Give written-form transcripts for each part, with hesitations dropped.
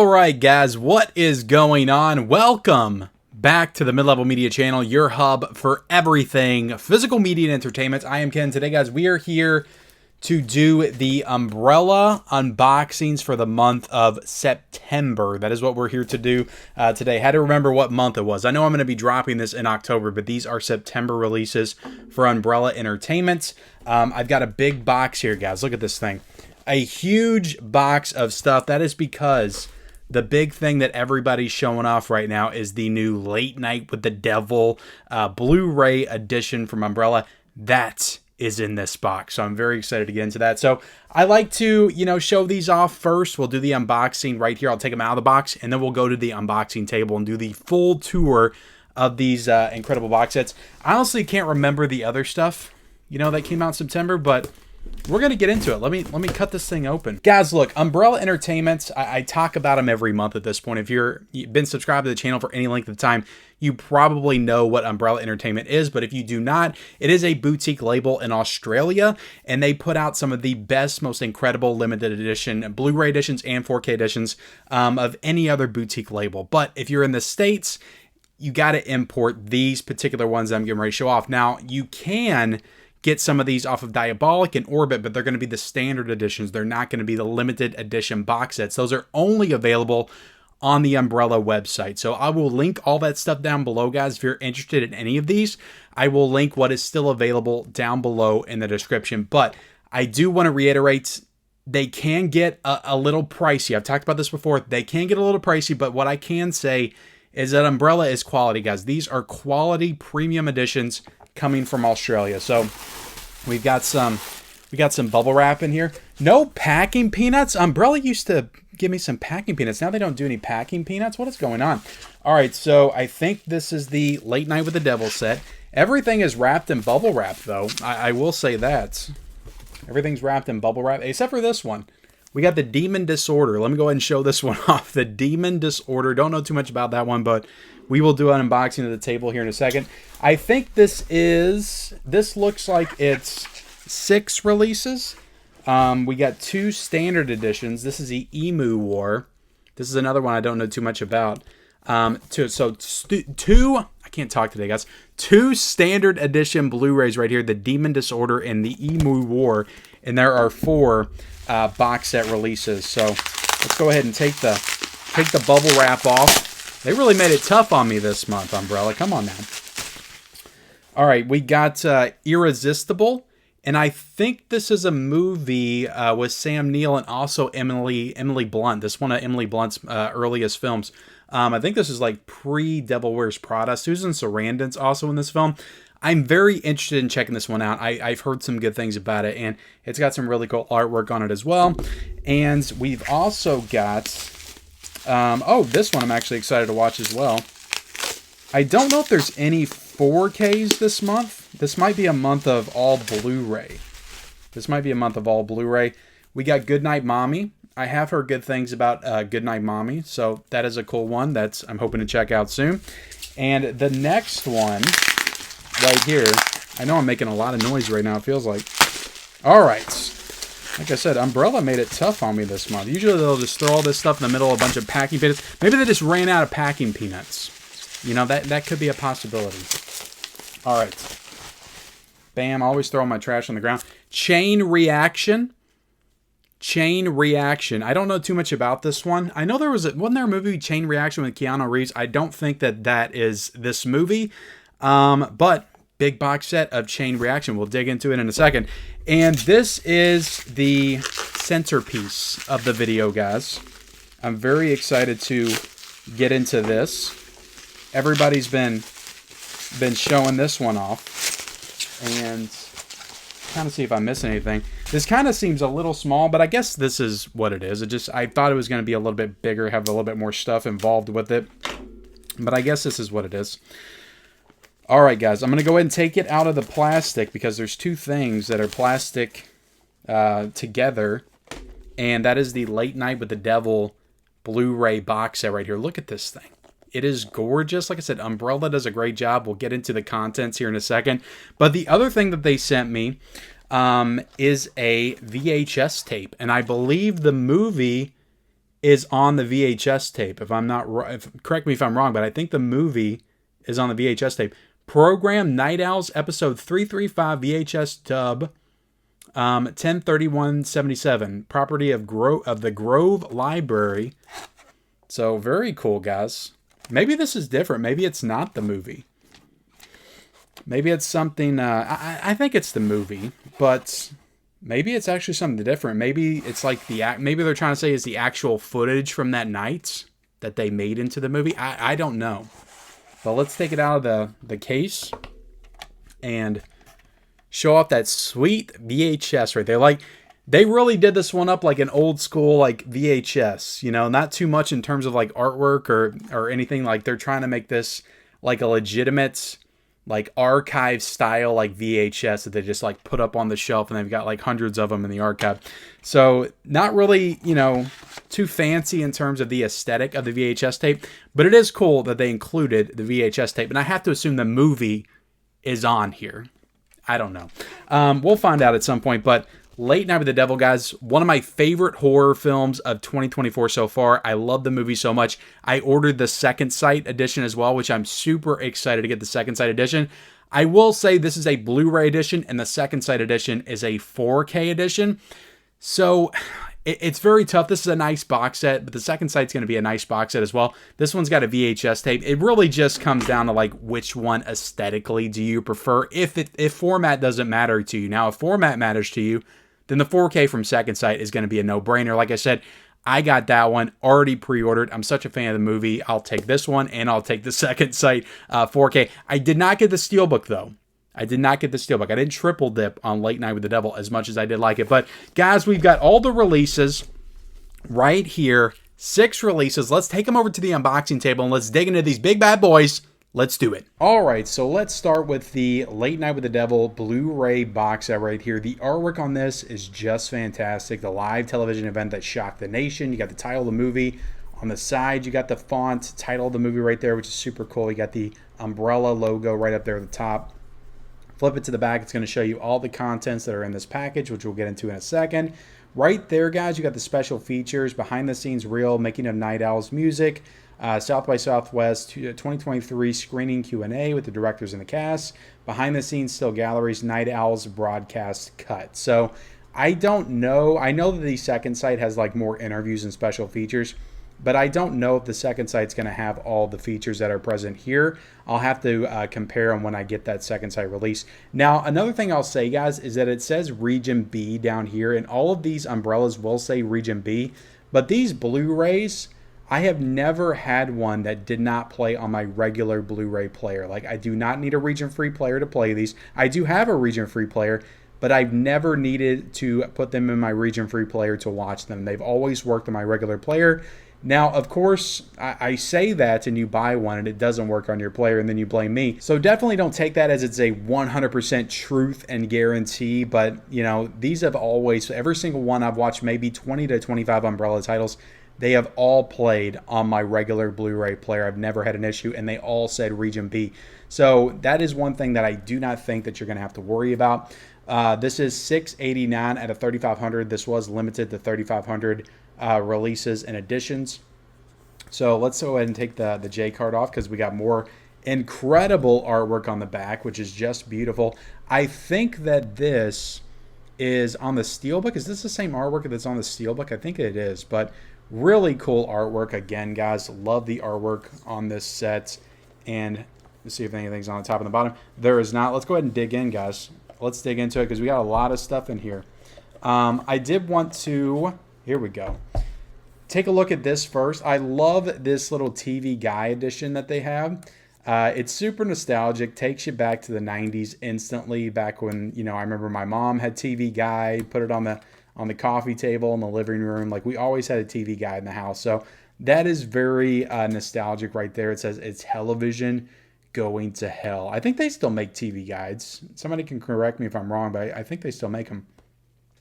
Alright guys, what is going on? Welcome back to the Mid-Level Media channel, your hub for everything physical media and entertainment. I am Ken. Today guys, we are here to do the umbrella unboxings for the month of September. That is what we're here to do today. Had to remember what month it was. I know I'm going to be dropping this in October, but these are September releases for Umbrella Entertainment. I've got a big box here, guys. Look at this thing. A huge box of stuff. That is because the big thing that everybody's showing off right now is the new Late Night with the Devil Blu-ray edition from Umbrella. That is in this box, so I'm very excited to get into that. So I like to, show these off first. We'll do the unboxing right here. I'll take them out of the box, and then we'll go to the unboxing table and do the full tour of these incredible box sets. I honestly can't remember the other stuff, that came out in September, but we're going to get into it. Let me cut this thing open. Guys, look, Umbrella Entertainment, I talk about them every month at this point. If you've been subscribed to the channel for any length of time, you probably know what Umbrella Entertainment is. But if you do not, it is a boutique label in Australia, and they put out some of the best, most incredible limited edition Blu-ray editions and 4K editions of any other boutique label. But if you're in the States, you got to import these particular ones that I'm getting ready to show off. Now, you can get some of these off of Diabolic and Orbit, but they're going to be the standard editions. They're not going to be the limited edition box sets. Those are only available on the Umbrella website. So I will link all that stuff down below, guys. If you're interested in any of these, I will link what is still available down below in the description. But I do want to reiterate, they can get a little pricey. I've talked about this before. They can get a little pricey, but what I can say is that Umbrella is quality, guys. These are quality premium editions coming from Australia. So we got some bubble wrap in here. No packing peanuts. Umbrella used to give me some packing peanuts. Now they don't do any packing peanuts. What is going on? All right, so I think this is the Late Night with the Devil set. Everything is wrapped in bubble wrap, though. I will say that. Everything's wrapped in bubble wrap, except for this one. We got the Demon Disorder. Let me go ahead and show this one off. The Demon Disorder. Don't know too much about that one, but we will do an unboxing of the table here in a second. I think this looks like it's 6 releases. We got 2 standard editions. This is the Emu War. This is another one I don't know too much about. I can't talk today, guys. 2 standard edition Blu-rays right here, the Demon Disorder and the Emu War. And there are 4 box set releases. So let's go ahead and take the bubble wrap off. They really made it tough on me this month, Umbrella. Come on now. All right, we got Irresistible, and I think this is a movie with Sam Neill and also Emily Blunt. This is one of Emily Blunt's earliest films. I think this is like pre-Devil Wears Prada. Susan Sarandon's also in this film. I'm very interested in checking this one out. I've heard some good things about it, and it's got some really cool artwork on it as well. And we've also got this one I'm actually excited to watch as well. I don't know if there's any 4Ks this month. This might be a month of all Blu-ray. We got Goodnight Mommy. I have heard good things about Goodnight Mommy, so that is a cool one. I'm hoping to check out soon. And the next one right here, I know I'm making a lot of noise right now, it feels like. All right. Like I said, Umbrella made it tough on me this month. Usually they'll just throw all this stuff in the middle of a bunch of packing peanuts. Maybe they just ran out of packing peanuts. That could be a possibility. All right. Bam, always throwing my trash on the ground. Chain Reaction. I don't know too much about this one. I know wasn't there a movie, Chain Reaction, with Keanu Reeves? I don't think that is this movie. But big box set of Chain Reaction. We'll dig into it in a second. And this is the centerpiece of the video, guys. I'm very excited to get into this. Everybody's been showing this one off. And kind of see if I miss anything. This kind of seems a little small, but I guess this is what it is. I thought it was going to be a little bit bigger, have a little bit more stuff involved with it. But I guess this is what it is. All right, guys, I'm going to go ahead and take it out of the plastic because there's 2 things that are plastic together, and that is the Late Night with the Devil Blu-ray box set right here. Look at this thing. It is gorgeous. Like I said, Umbrella does a great job. We'll get into the contents here in a second. But the other thing that they sent me is a VHS tape, and I believe the movie is on the VHS tape. If I'm not right, correct me if I'm wrong, but I think the movie is on the VHS tape. Program Night Owls, episode 335, VHS dub, 10/31/77, property of the Grove Library. So very cool, guys. Maybe this is different. Maybe it's not the movie. Maybe it's something. I think it's the movie, but maybe it's actually something different. Maybe it's like maybe they're trying to say is the actual footage from that night that they made into the movie. I don't know. But let's take it out of the case and show off that sweet VHS right there. Like, they really did this one up like an old school like VHS, you know, not too much in terms of like artwork or anything. Like, they're trying to make this like a legitimate like archive style like VHS that they just like put up on the shelf, and they've got like hundreds of them in the archive. So not really, you know, too fancy in terms of the aesthetic of the VHS tape, but it is cool that they included the VHS tape. And I have to assume the movie is on here. I don't know. We'll find out at some point, but Late Night with the Devil, guys, one of my favorite horror films of 2024 so far. I love the movie so much. I ordered the Second Sight edition as well, which I'm super excited to get the Second Sight edition. I will say this is a Blu-ray edition, and the Second Sight edition is a 4K edition. So it's very tough. This is a nice box set, but the Second Sight's going to be a nice box set as well. This one's got a VHS tape. It really just comes down to like which one aesthetically do you prefer, if format doesn't matter to you. Now, if format matters to you, then the 4K from Second Sight is going to be a no-brainer. Like I said, I got that one already pre-ordered. I'm such a fan of the movie. I'll take this one, and I'll take the Second Sight 4K. I did not get the Steelbook, though. I did not get the Steelbook. I didn't triple dip on Late Night with the Devil as much as I did like it. But, guys, we've got all the releases right here. 6 releases. Let's take them over to the unboxing table, and let's dig into these big bad boys. Let's do it. All right, so let's start with the Late Night with the Devil Blu-ray box set right here. The artwork on this is just fantastic. The live television event that shocked the nation. You got the title of the movie on the side. You got the font title of the movie right there, which is super cool. You got the umbrella logo right up there at the top. Flip it to the back. It's going to show you all the contents that are in this package, which we'll get into in a second. Right there, guys, you got the special features, behind the scenes reel, making of Night Owls music, South by Southwest 2023 screening Q&A with the directors and the cast, behind the scenes still galleries, Night Owls broadcast cut. So I don't know. I know that the Second Sight has like more interviews and special features, but I don't know if the Second Sight's going to have all the features that are present here. I'll have to compare them when I get that Second Sight release. Now, another thing I'll say, guys, is that it says Region B down here, and all of these umbrellas will say Region B, but these Blu-rays, I have never had one that did not play on my regular Blu-ray player. Like, I do not need a region-free player to play these. I do have a region-free player, but I've never needed to put them in my region-free player to watch them. They've always worked on my regular player. Now, of course, I say that and you buy one and it doesn't work on your player and then you blame me. So definitely don't take that as it's a 100% truth and guarantee. But, you know, these have always, every single one I've watched, maybe 20 to 25 Umbrella titles, they have all played on my regular Blu-ray player. I've never had an issue, and they all said Region B. So that is one thing that I do not think that you're going to have to worry about. This is $689 out of 3,500. This was limited to 3,500 releases and editions. So let's go ahead and take the J card off because we got more incredible artwork on the back, which is just beautiful. I think that this is on the Steelbook. Is this the same artwork that's on the Steelbook? I think it is, but really cool artwork. Again, guys, love the artwork on this set. And let's see if anything's on the top and the bottom. There is not. Let's go ahead and dig in, guys. Let's dig into it because we got a lot of stuff in here. I did want to, here we go, take a look at this first. I love this little TV Guy edition that they have. It's super nostalgic, takes you back to the 90s instantly, back when, you know, I remember my mom had TV Guy, put it on the coffee table in the living room. Like, we always had a TV Guide in the house. So that is very nostalgic right there. It says it's television going to hell. I think they still make TV Guides. Somebody can correct me if I'm wrong, but I think they still make them.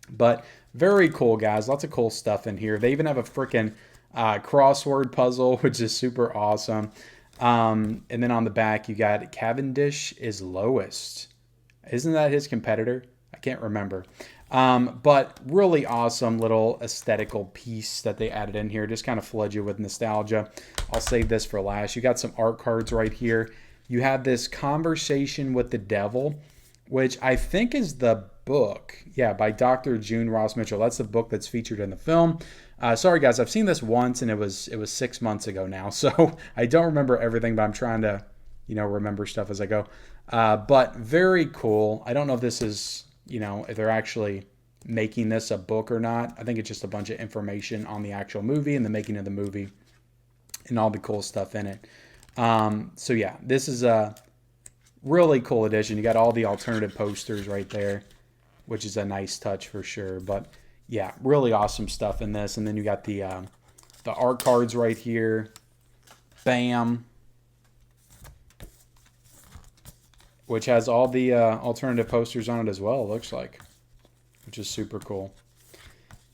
But very cool, guys. Lots of cool stuff in here. They even have a freaking crossword puzzle, which is super awesome. And then on the back, you got Cavendish is lowest. Isn't that his competitor? I can't remember. But really awesome little aesthetical piece that they added in here. Just kind of flood you with nostalgia. I'll save this for last. You got some art cards right here. You have this Conversation with the Devil, which I think is the book. Yeah, by Dr. June Ross Mitchell. That's the book that's featured in the film. Sorry, guys. I've seen this once, and it was 6 months ago now. So I don't remember everything, but I'm trying to, remember stuff as I go. But very cool. I don't know if this is, if they're actually making this a book or not. I think it's just a bunch of information on the actual movie and the making of the movie and all the cool stuff in it. So yeah, this is a really cool edition. You got all the alternative posters right there, which is a nice touch for sure. But yeah, really awesome stuff in this. And then you got the art cards right here. Bam. Which has all the alternative posters on it as well, it looks like. Which is super cool.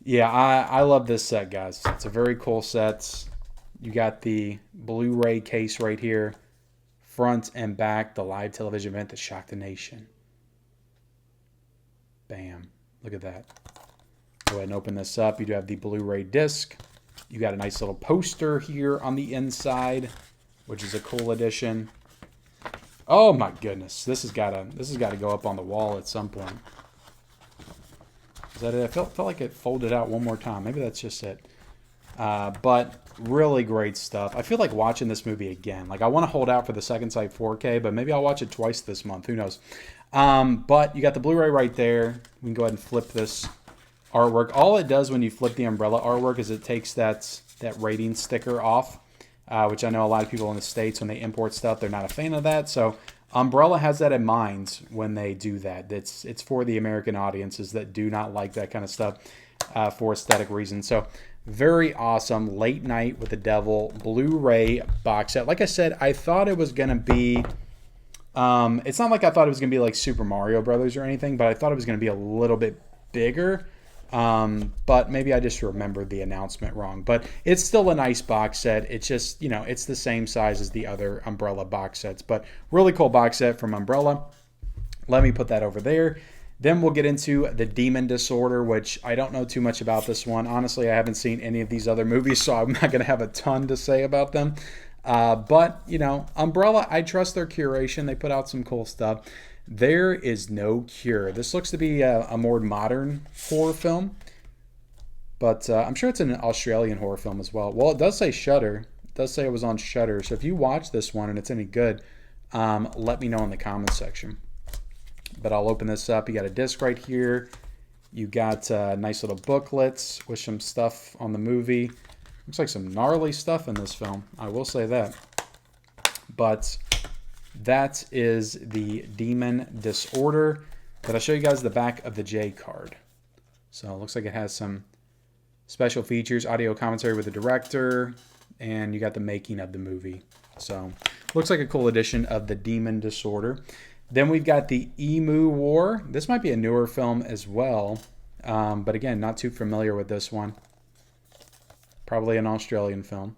Yeah, I love this set, guys. It's a very cool set. You got the Blu-ray case right here. Front and back, the live television event that shocked the nation. Bam. Look at that. Go ahead and open this up. You do have the Blu-ray disc. You got a nice little poster here on the inside, which is a cool addition. Oh my goodness. This has got to go up on the wall at some point. Is that it? I felt like it folded out one more time. Maybe that's just it. But really great stuff. I feel like watching this movie again. Like I want to hold out for the second sight 4K, but maybe I'll watch it twice this month. Who knows? But you got the Blu-ray right there. We can go ahead and flip this artwork. All it does when you flip the umbrella artwork is it takes that rating sticker off, which I know a lot of people in the States, when they import stuff, they're not a fan of that. So Umbrella has that in mind when they do that. It's for the American audiences that do not like that kind of stuff for aesthetic reasons. So very awesome Late Night with the Devil Blu-ray box set. Like I said, I thought it was going to be... it's not like I thought it was going to be like Super Mario Brothers or anything, but I thought it was going to be a little bit bigger. But maybe I just remembered the announcement wrong. But it's still a nice box set. It's just, it's the same size as the other Umbrella box sets. But really cool box set from Umbrella. Let me put that over there. Then we'll get into The Demon Disorder, which I don't know too much about this one. Honestly, I haven't seen any of these other movies, so I'm not going to have a ton to say about them. But, Umbrella, I trust their curation. They put out some cool stuff. There Is No Cure. This looks to be a more modern horror film, but I'm sure it's an Australian horror film as well. Well, it does say Shudder. It does say it was on Shudder. So if you watch this one and it's any good, let me know in the comments section. But I'll open this up. You got a disc right here. You got nice little booklets with some stuff on the movie. Looks like some gnarly stuff in this film. I will say that. But that is The Demon Disorder. But I'll show you guys the back of the J card. So it looks like it has some special features, audio commentary with the director, and you got the making of the movie. So looks like a cool edition of The Demon Disorder. Then we've got the Emu War. This might be a newer film as well. But again, not too familiar with this one. Probably an Australian film.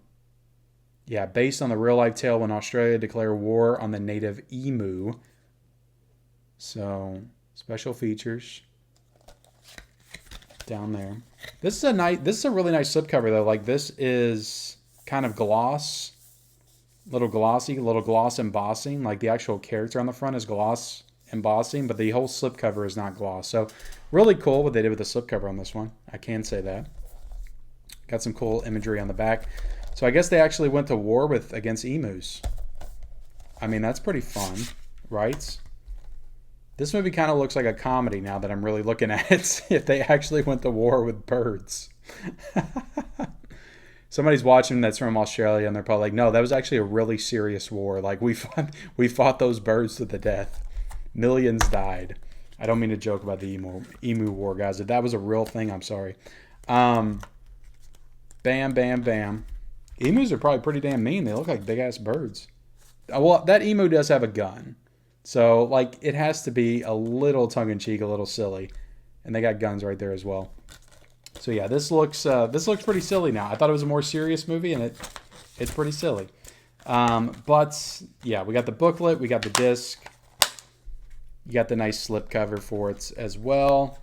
Yeah, based on the real-life tale when Australia declared war on the native emu. So, special features down there. This is a really nice slipcover though. Like this is kind of gloss, little glossy, little gloss embossing. Like the actual character on the front is gloss embossing, but the whole slipcover is not gloss. So, really cool what they did with the slipcover on this one. I can say that. Got some cool imagery on the back. So I guess they actually went to war against emus. I mean, that's pretty fun, right? This movie kind of looks like a comedy now that I'm really looking at it. If they actually went to war with birds. Somebody's watching that's from Australia and they're probably like, no, that was actually a really serious war. Like we fought those birds to the death. Millions died. I don't mean to joke about the emu war, guys. If that was a real thing, I'm sorry. Bam, bam, bam. Emus are probably pretty damn mean. They look like big-ass birds. Well, that emu does have a gun. So, like, it has to be a little tongue-in-cheek, a little silly. And they got guns right there as well. So, yeah, this looks pretty silly now. I thought it was a more serious movie, and it's pretty silly. But, yeah, we got the booklet. We got the disc. You got the nice slipcover for it as well.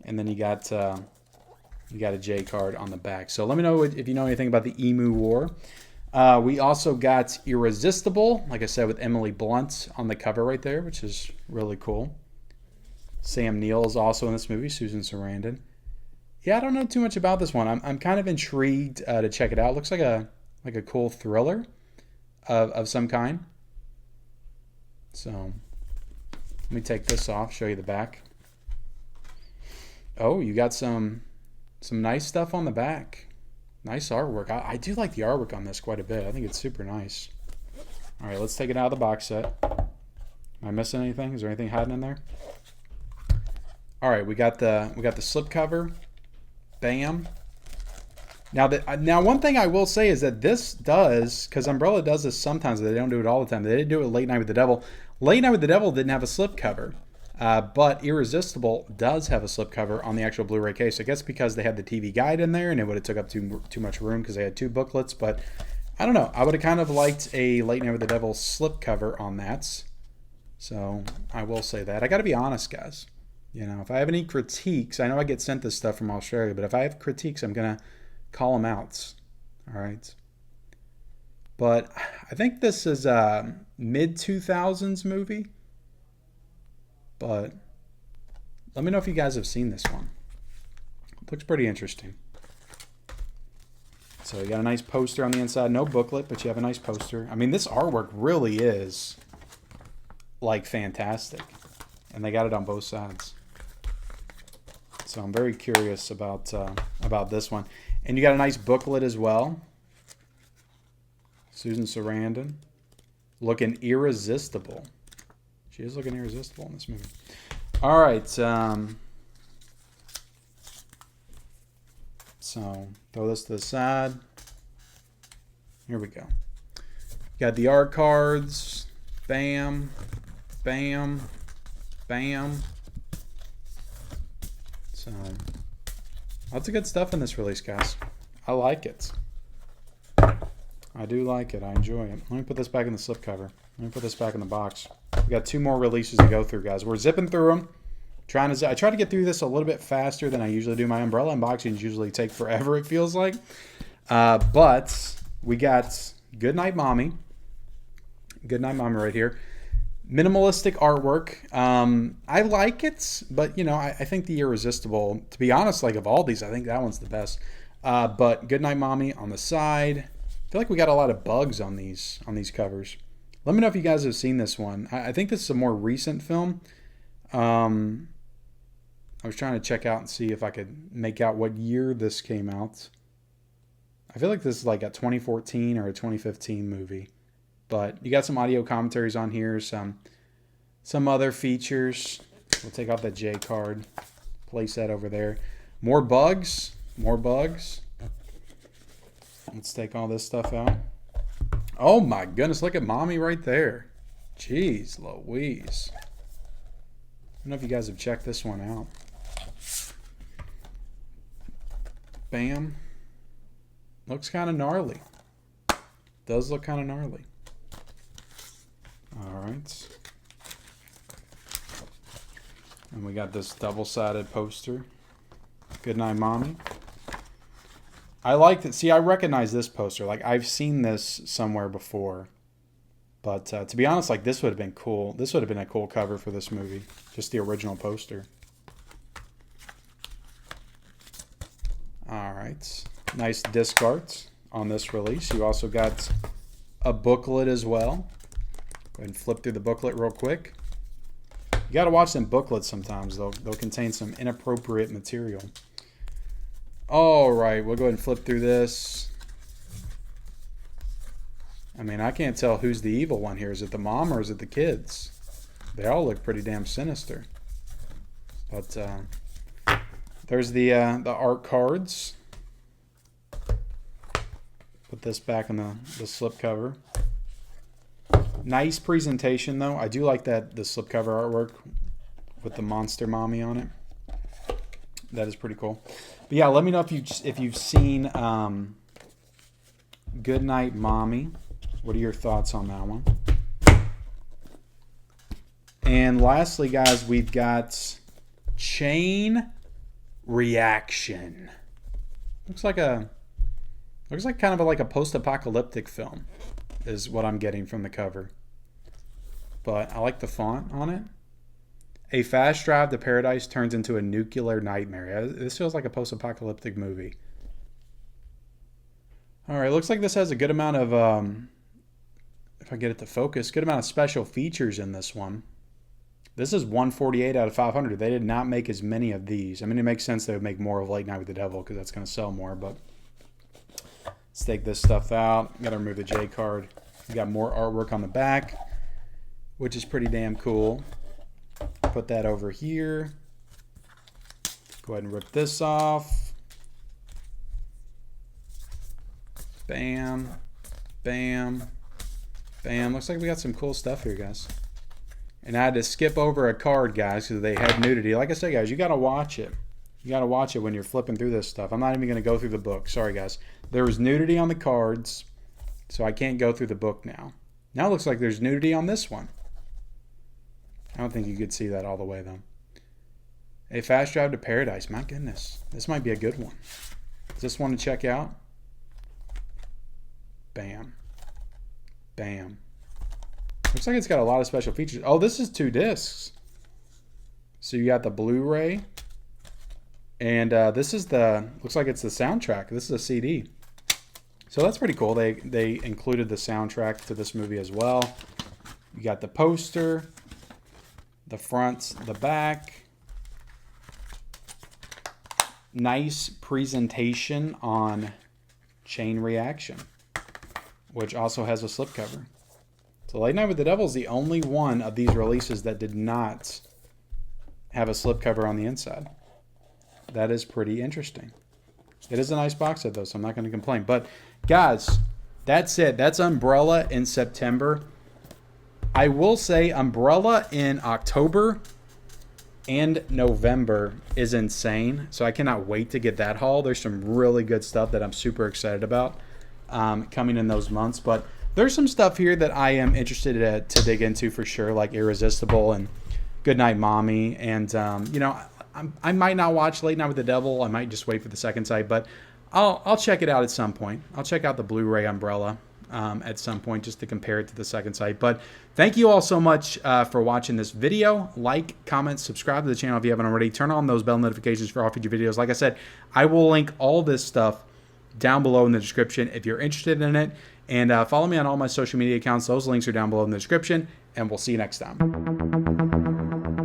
And then you got a J card on the back. So let me know if you know anything about the Emu War. We also got Irresistible, like I said, with Emily Blunt on the cover right there, which is really cool. Sam Neill is also in this movie, Susan Sarandon. Yeah, I don't know too much about this one. I'm kind of intrigued to check it out. Looks like a cool thriller of some kind. So let me take this off, show you the back. Oh, you got some nice stuff on the back. Nice artwork. I do like the artwork on this quite a bit. I think it's super nice. All right, let's take it out of the box set. Am I missing anything? Is there anything hiding in there? All right, we got the slip cover. Bam. Now one thing I will say is that this does, because Umbrella does this sometimes, they don't do it all the time. They did do it Late Night with the Devil. Late Night with the Devil didn't have a slip cover, but Irresistible does have a slip cover on the actual Blu-ray case. I guess because they had the TV guide in there and it would have took up too much room because they had two booklets. But I don't know. I would have kind of liked a Late Night with the Devil slip cover on that. So I will say that. I got to be honest, guys. You know, if I have any critiques, I know I get sent this stuff from Australia, but if I have critiques, I'm going to call them out. All right. But I think this is a mid-2000s movie. But let me know if you guys have seen this one. It looks pretty interesting. So you got a nice poster on the inside. No booklet, but you have a nice poster. I mean, this artwork really is, like, fantastic. And they got it on both sides. So I'm very curious about this one. And you got a nice booklet as well. Susan Sarandon. Looking irresistible. She is looking irresistible in this movie. All right. So throw this to the side. Here we go. Got the art cards. Bam. Bam. Bam. So lots of good stuff in this release, guys. I like it. I do like it. I enjoy it. Let me put this back in the slipcover. Let me put this back in the box. We got two more releases to go through, guys. We're zipping through them. I try to get through this a little bit faster than I usually do. My Umbrella unboxings usually take forever, it feels like. But we got Goodnight Mommy. Goodnight Mommy right here. Minimalistic artwork. I like it, but, you know, I think the Irresistible, to be honest, like of all these, I think that one's the best. But Goodnight Mommy on the side. I feel like we got a lot of bugs on these covers. Let me know if you guys have seen this one. I think this is a more recent film. I was trying to check out and see if I could make out what year this came out. I feel like this is like a 2014 or a 2015 movie. But you got some audio commentaries on here, some other features. We'll take off that J card, place that over there. More bugs. Let's take all this stuff out. Oh my goodness, look at Mommy right there. Jeez Louise. I don't know if you guys have checked this one out. Bam. Looks kind of gnarly. Does look kind of gnarly. All right. And we got this double-sided poster. Goodnight Mommy. I liked it. See, I recognize this poster. Like, I've seen this somewhere before. But to be honest, like, this would have been cool. This would have been a cool cover for this movie. Just the original poster. All right. Nice disc art on this release. You also got a booklet as well. Go ahead and flip through the booklet real quick. You got to watch them booklets sometimes. They'll contain some inappropriate material. All right, we'll go ahead and flip through this. I mean, I can't tell who's the evil one here. Is it the mom or is it the kids? They all look pretty damn sinister. But there's the art cards. Put this back in the slipcover. Nice presentation, though. I do like the slipcover artwork with the monster mommy on it. That is pretty cool. But yeah, let me know if you've seen Goodnight Mommy. What are your thoughts on that one? And lastly, guys, we've got Chain Reaction. Looks like kind of like a post-apocalyptic film is what I'm getting from the cover. But I like the font on it. A fast drive to paradise turns into a nuclear nightmare. This feels like a post-apocalyptic movie. All right, looks like this has a good amount of, if I get it to focus, good amount of special features in this one. This is 148 out of 500. They did not make as many of these. I mean, it makes sense they would make more of Late Night with the Devil because that's going to sell more, but let's take this stuff out. Got to remove the J card. We got more artwork on the back, which is pretty damn cool. Put that over here. Go ahead and rip this off. Bam. Bam. Bam. Looks like we got some cool stuff here, guys. And I had to skip over a card, guys, because they had nudity. Like I said, guys, you got to watch it. You got to watch it when you're flipping through this stuff. I'm not even going to go through the book. Sorry, guys. There was nudity on the cards, so I can't go through the book now. Now it looks like there's nudity on this one. I don't think you could see that all the way, though. A fast drive to paradise. My goodness. This might be a good one. Is this one to check out? Bam. Bam. Looks like it's got a lot of special features. Oh, this is 2 discs. So you got the Blu-ray. And this is looks like it's the soundtrack. This is a CD. So that's pretty cool. They included the soundtrack to this movie as well. You got the poster, the front, the back. Nice presentation on Chain Reaction, which also has a slipcover. So Late Night with the Devil is the only one of these releases that did not have a slipcover on the inside. That is pretty interesting. It is a nice box set, though, so I'm not going to complain. But, guys, that's it. That's Umbrella in September. I will say Umbrella in October and November is insane. So I cannot wait to get that haul. There's some really good stuff that I'm super excited about coming in those months. But there's some stuff here that I am interested to dig into for sure, like Irresistible and Goodnight Mommy. And, you know, I might not watch Late Night with the Devil. I might just wait for the second sight, but I'll check it out at some point. I'll check out the Blu-ray Umbrella at some point just to compare it to the second sight. But thank you all so much for watching this video. Like, comment, subscribe to the channel if you haven't already. Turn on those bell notifications for all future videos. Like I said, I will link all this stuff down below in the description if you're interested in it. And follow me on all my social media accounts. Those links are down below in the description. And we'll see you next time.